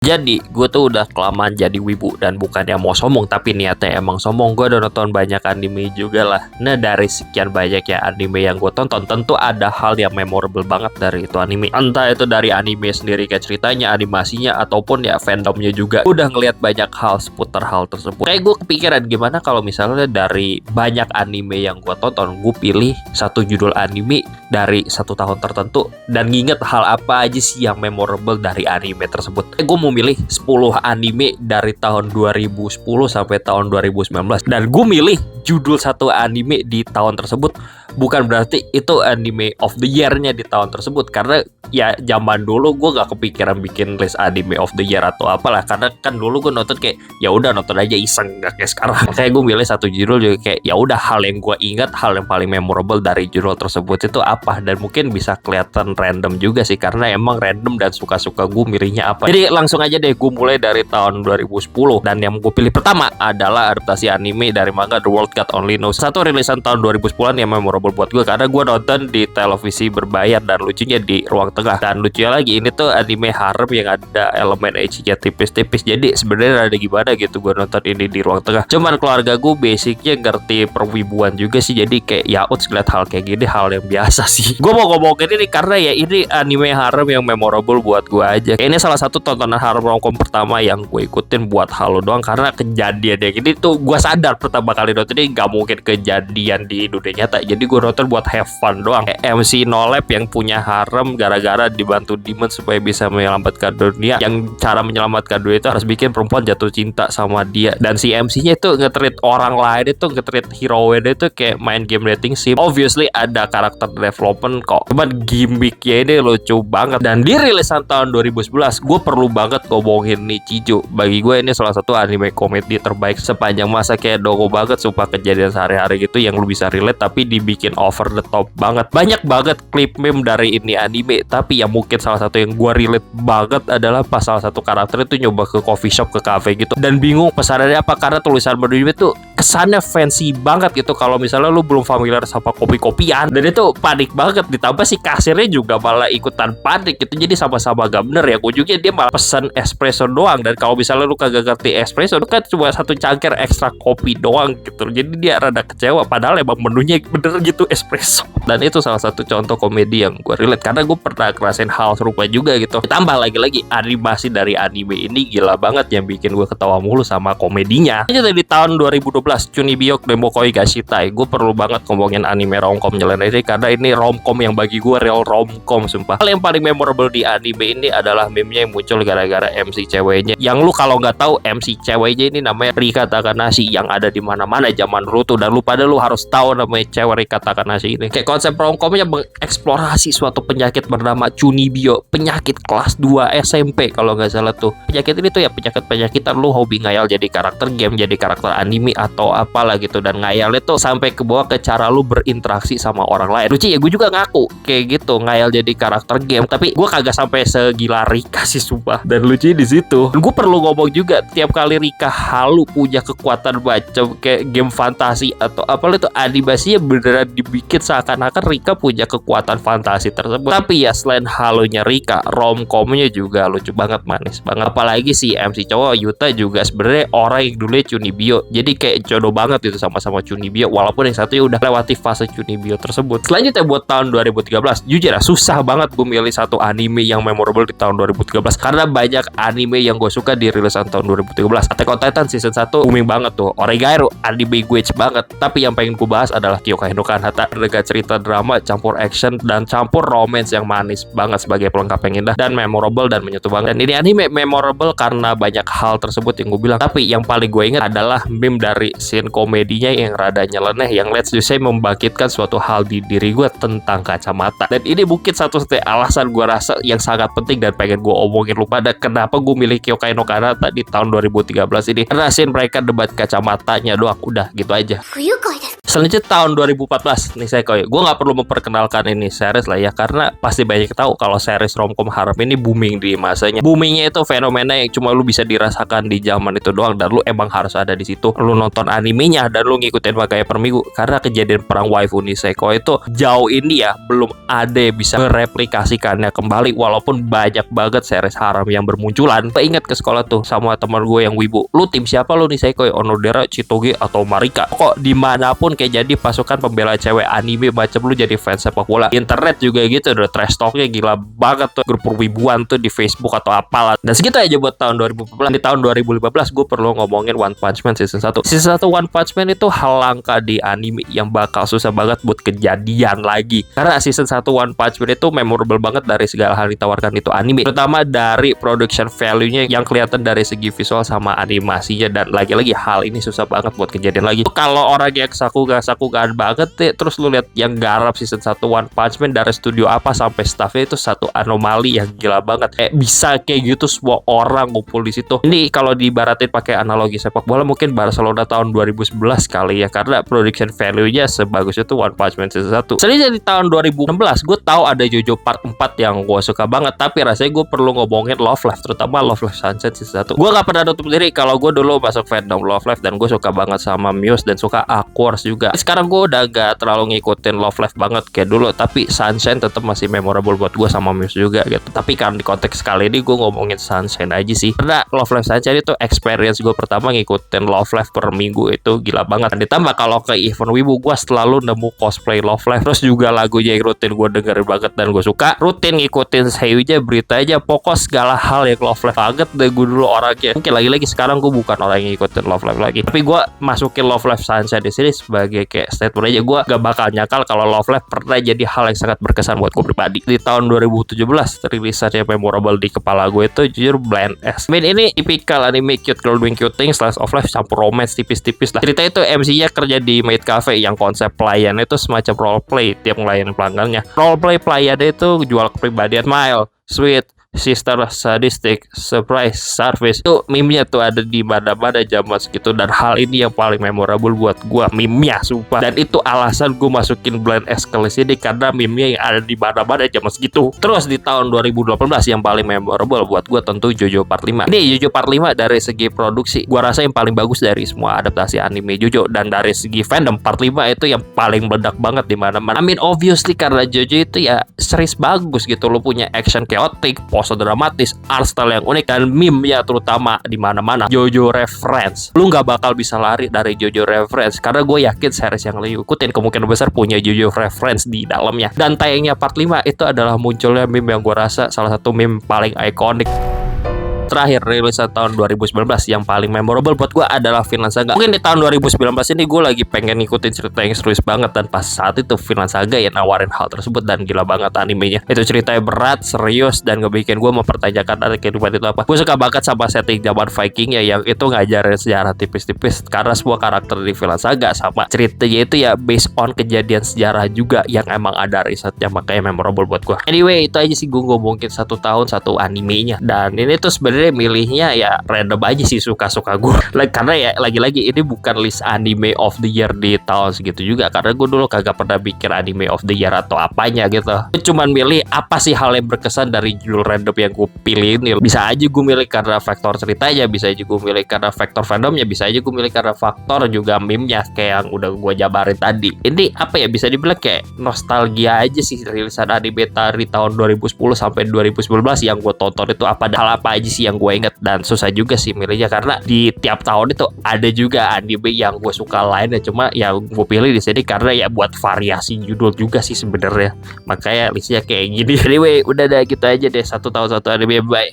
Jadi, gue tuh udah kelamaan jadi wibu dan bukannya mau sombong, tapi niatnya emang sombong. Gue udah nonton banyak anime juga lah. Nah, dari sekian banyak ya anime yang gue tonton, tentu ada hal yang memorable banget dari itu anime. Entah itu dari anime sendiri kayak ceritanya, animasinya, ataupun ya fandomnya juga. Udah ngeliat banyak hal seputar hal tersebut. Kayak gue kepikiran gimana kalau misalnya dari banyak anime yang gue tonton, gue pilih satu judul anime dari satu tahun tertentu dan nginget hal apa aja sih yang memorable dari anime tersebut. Gue mau milih 10 anime dari tahun 2010 sampai tahun 2019 dan gue milih judul satu anime di tahun tersebut bukan berarti itu anime of the year-nya di tahun tersebut, karena ya zaman dulu gue gak kepikiran bikin list anime of the year atau apalah, karena kan dulu gue nonton kayak ya udah nonton aja iseng, gak kayak sekarang. Kayak gue milih satu judul juga kayak ya udah hal yang gue ingat, hal yang paling memorable dari judul tersebut itu apa, dan mungkin bisa kelihatan random juga sih karena emang random dan suka-suka gue milihnya apa. Jadi langsung aja deh, gue mulai dari tahun 2010 dan yang gue pilih pertama adalah adaptasi anime dari manga The World God Only Knows. Satu rilisan tahun 2010-an yang memorable buat gue karena gue nonton di televisi berbayar dan lucunya di ruang tengah. Dan lucunya lagi ini tuh anime harem yang ada elemen ecchinya tipis-tipis. Jadi sebenarnya ada gimana gitu gue nonton ini di ruang tengah. Cuman keluarga gue basicnya ngerti perwibuan juga sih, jadi kayak ya ngeliat hal kayak gini hal yang biasa sih. Gue mau ngomongin ini karena ya ini anime harem yang memorable buat gue aja. Kayak ini salah satu tontonan harem romcom pertama yang gue ikutin buat halo doang karena kejadian yang ini tuh gue sadar pertama kali nonton ini gak mungkin kejadian di dunia nyata. Jadi gue nonton buat have fun doang. Kayak MC Nolep yang punya harem gara-gara dibantu demon supaya bisa menyelamatkan dunia. Yang cara menyelamatkan dunia itu harus bikin perempuan jatuh cinta sama dia. Dan si MC-nya itu nge-treat orang lain itu, nge-treat heroine itu kayak main game dating sim. Obviously ada karakter development kok, cuman gimmicknya ini lucu banget. Dan di rilisan tahun 2011 gue perlu banget ngomongin Nichijou. Bagi gue ini salah satu anime komedi terbaik sepanjang masa. Kayak doko banget sumpah, kejadian sehari-hari gitu yang lu bisa relate tapi dibikin over the top banget. Banyak banget klip meme dari ini anime, tapi yang mungkin salah satu yang gue relate banget adalah pas salah satu karakter itu nyoba ke coffee shop, ke cafe gitu dan bingung pesanannya apa karena tulisan menu itu kesannya fancy banget gitu kalau misalnya lu belum familiar sama kopi-kopian, dan itu panik banget. Ditambah si kasirnya juga malah ikutan panik gitu, jadi sama-sama gak bener ya. Ujungnya dia malah pesan espresso doang, dan kalau misalnya lu kagak ngerti espresso itu kan cuma satu cangkir ekstra kopi doang gitu, jadi dia rada kecewa padahal emang menunya bener gitu espresso. Dan itu salah satu contoh komedi yang gue relate karena gue pernah ngerasain hal serupa juga gitu. Ditambah lagi-lagi animasi dari anime ini gila banget yang bikin gue ketawa mulu sama komedinya. Ini dari tahun 2012 Chunibyo Demokoi Gashitai. Gue perlu banget ngomongin anime romcom nyeleneh ini karena ini romcom yang bagi gue real romcom sumpah. Hal yang paling memorable di anime ini adalah meme-nya yang muncul gara-gara MC ceweknya. Yang lu kalau nggak tahu MC ceweknya ini namanya Rika Takanashi yang ada di mana-mana zaman dulu tuh, dan lu pada lu harus tahu namanya cewek Rika Takanashi ini. Kayak konsep romcomnya mengeksplorasi suatu penyakit bernama Chunibyo, penyakit kelas 2 SMP kalau nggak salah tuh. Penyakit ini tuh ya penyakit-penyakitan lu hobi ngayal jadi karakter game, jadi karakter anime atau apalah gitu, dan ngayalnya tuh sampai ke bawah ke cara lu berinteraksi sama orang lain. Lucu ya, gue juga ngaku kayak gitu ngayal jadi karakter game, tapi gue kagak sampai segila Rika sih sumpah. Dan lucu di situ. Gue perlu ngomong juga, tiap kali Rika halu punya kekuatan macam kayak game fantasi atau apalah itu, animasinya beneran dibikin seakan-akan Rika punya kekuatan fantasi tersebut. Tapi ya selain halunya Rika, romcomnya juga lucu banget, manis banget. Apalagi si MC cowok Yuta juga sebenarnya orang yang dulu Chunibyo, jadi kayak jodoh banget itu sama-sama Chunibyo, walaupun yang satunya udah lewati fase Chunibyo tersebut. Selanjutnya buat tahun 2013, jujur ya susah banget gue milih satu anime yang memorable di tahun 2013 karena banyak anime yang gue suka di rilisan tahun 2013. Attack on Titan season 1 booming banget tuh, Oregairu anime gue banget, tapi yang pengen gue bahas adalah Kyokai no Kanata dengan cerita drama campur action dan campur romance yang manis banget sebagai pelengkap yang indah dan memorable dan menyentuh banget. Dan ini anime memorable karena banyak hal tersebut yang gue bilang, tapi yang paling gue ingat adalah meme dari scene komedinya yang rada nyeleneh yang let's just say membangkitkan suatu hal di diri gue tentang kacamata. Dan ini mungkin satu-satunya alasan gue rasa yang sangat penting dan pengen gue omongin lu pada kenapa gue milih Kyokai no Kanata di tahun 2013 ini, karena scene mereka debat kacamatanya doang, udah gitu aja. Selanjutnya tahun 2014 Nisekoi. Gue nggak perlu memperkenalkan ini series lah ya, karena pasti banyak tahu kalau series romcom harem ini booming di masanya. Boomingnya itu fenomena yang cuma lu bisa dirasakan di zaman itu doang, dan lu emang harus ada di situ. Lu nonton animenya dan lu ngikutin makanya per minggu, karena kejadian perang waifu Nisekoi itu jauh ini ya belum ada yang bisa mereplikasikannya kembali, walaupun banyak banget series harem yang bermunculan. Gue ingat ke sekolah tuh sama teman gue yang wibu, lu tim siapa lu Nisekoi, Onodera, Chitoge atau Marika? Kok dimanapun kayak jadi pasukan pembela cewek anime macam lu jadi fans sepak bola. Internet juga gitu, udah trash talknya gila banget tuh, grup perwibuan tuh di Facebook atau apalah. Dan segitu aja buat tahun 2014. Di tahun 2015 gue perlu ngomongin One Punch Man season 1. Season 1 One Punch Man itu hal langka di anime yang bakal susah banget buat kejadian lagi, karena season 1 One Punch Man itu memorable banget dari segala hal ditawarkan itu anime, terutama dari production value-nya yang kelihatan dari segi visual sama animasinya. Dan lagi-lagi hal ini susah banget buat kejadian lagi. Kalau orang yang sakugan banget deh, terus lu lihat yang garap season 1 One Punch Man dari studio apa sampai staffnya itu satu anomali yang gila banget. Kayak bisa kayak gitu semua orang ngumpul di situ. Ini kalau diibaratin pakai analogi sepak bola mungkin Barcelona tahun 2011 kali ya, karena production value-nya sebagus itu One Punch Man season 1. Selanjutnya di tahun 2016 gue tahu ada JoJo Part 4 yang gue suka banget, tapi rasanya gue perlu ngomongin Love Live, terutama Love Live Sunset season 1. Gue gak pernah nutup diri kalau gue dulu masuk fandom Love Live dan gue suka banget sama Muse dan suka Aquars juga. Sekarang gue udah gak terlalu ngikutin Love Live banget kayak dulu, tapi Sunshine tetap masih memorable buat gue sama Muse juga gitu. Tapi kan di konteks kali ini gue ngomongin Sunshine aja sih, karena Love Live Sunshine itu experience gue pertama ngikutin Love Live per minggu itu gila banget. Dan ditambah kalau ke event wibu gue selalu nemu cosplay Love Live, terus juga lagunya yang rutin gue dengerin banget dan gue suka, rutin ngikutin seiyunya, beritanya, pokok segala hal yang Love Live banget deh gue dulu orangnya. Mungkin lagi-lagi sekarang gue bukan orang yang ngikutin Love Live lagi, tapi gue masukin Love Live Sunshine di sini sebagai kayak statement aja. Gue gak bakal nyakal kalau Love Live pernah jadi hal yang sangat berkesan buat gue pribadi. Di tahun 2017 rilisan yang memorable di kepala gue itu jujur Blind S. Ini tipikal anime cute girl doing cute things, slice of life campur romance tipis-tipis lah. Cerita itu MC-nya kerja di maid cafe yang konsep pelayan itu semacam role play tiap ngelayanin pelanggannya. Role play pelayannya itu jual kepribadian mild, sweet, sister, sadistic, surprise, service. Itu meme-nya tuh ada di mana-mana zaman segitu, dan hal ini yang paling memorable buat gua, meme-nya sumpah. Dan itu alasan gua masukin Blind S ke list ini, karena meme-nya yang ada di mana-mana zaman segitu. Terus di tahun 2018 yang paling memorable buat gua tentu JoJo Part 5. Ini JoJo Part 5 dari segi produksi gua rasa yang paling bagus dari semua adaptasi anime JoJo, dan dari segi fandom Part 5 itu yang paling meledak banget di mana-mana. I mean obviously karena JoJo itu ya series bagus gitu, lo punya action chaotic, pose dramatis, art style yang unik, dan meme-nya terutama di mana-mana. JoJo reference, lu nggak bakal bisa lari dari JoJo reference, karena gue yakin series yang lu ikutin kemungkinan besar punya JoJo reference di dalamnya. Dan tayangnya part 5 itu adalah munculnya meme yang gue rasa salah satu meme paling ikonik. Terakhir rilisan tahun 2019 yang paling memorable buat gue adalah Vinland Saga. Mungkin di tahun 2019 ini gue lagi pengen ngikutin cerita yang serius banget, dan pas saat itu Vinland Saga yang nawarin hal tersebut, dan gila banget animenya. Itu ceritanya berat, serius, dan ngebikin gue mempertanyakan ada kehidupan itu apa. Gue suka banget sama setting zaman Viking ya, yang itu ngajarin sejarah tipis-tipis, karena semua karakter di Vinland Saga sama ceritanya itu ya based on kejadian sejarah juga yang emang ada risetnya, makanya memorable buat gue. Anyway, itu aja sih gue ngomongin 1 tahun 1 animenya, dan ini tuh sebenarnya milihnya ya random aja sih, suka-suka gue. Karena ya lagi-lagi ini bukan list anime of the year di tahun segitu juga, karena gue dulu kagak pernah bikin anime of the year atau apanya gitu. Gue cuman milih apa sih hal yang berkesan dari judul random yang gue pilih ini. Bisa aja gue milih karena faktor ceritanya, bisa aja gue milih karena faktor fandomnya, bisa aja gue milih karena faktor juga meme-nya kayak yang udah gue jabarin tadi. Ini apa ya, bisa dibilang kayak nostalgia aja sih rilisan anime dari tahun 2010 sampai 2019 yang gue tonton itu hal apa aja sih yang gue inget. Dan susah juga sih milihnya, karena di tiap tahun itu ada juga anime yang gue suka lainnya, cuma ya gue pilih di sini karena ya buat variasi judul juga sih sebenarnya, makanya listnya kayak gini. Anyway, udah dah gitu aja deh, 1 tahun 1 anime, bye.